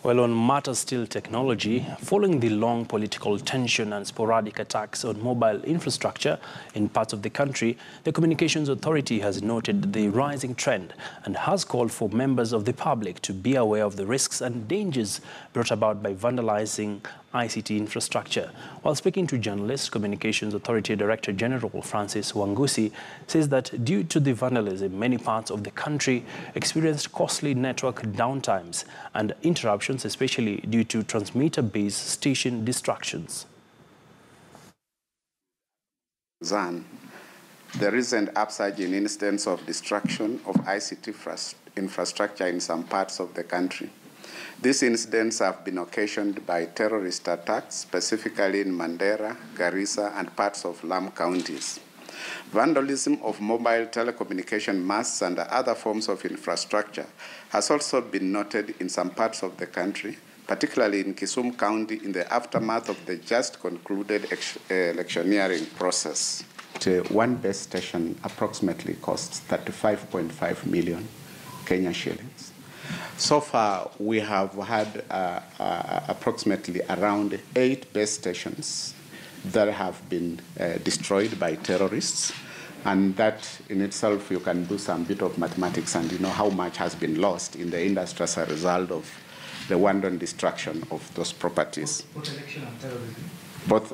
Well, on matters still technology, following the long political tension and sporadic attacks on mobile infrastructure in parts of the country, the Communications Authority has noted the rising trend and has called for members of the public to be aware of the risks and dangers brought about by vandalizing ICT infrastructure. While speaking to journalists, Communications Authority Director General Francis Wangusi says that due to the vandalism, many parts of the country experienced costly network downtimes and interruptions, especially due to transmitter-based station distractions. The recent upsurge in incidents of destruction of ICT infrastructure in some parts of the country. These incidents have been occasioned by terrorist attacks, specifically in Mandera, Garissa, and parts of Lamu counties. Vandalism of mobile telecommunication masts and other forms of infrastructure has also been noted in some parts of the country, particularly in Kisumu County in the aftermath of the just concluded electioneering process. One base station approximately costs 35.5 million Kenya shillings. So far, we have had approximately around 8 base stations that have been destroyed by terrorists. And that in itself, you can do some bit of mathematics and you know how much has been lost in the industry as a result of the wanton destruction of those properties. Both election and terrorism? Both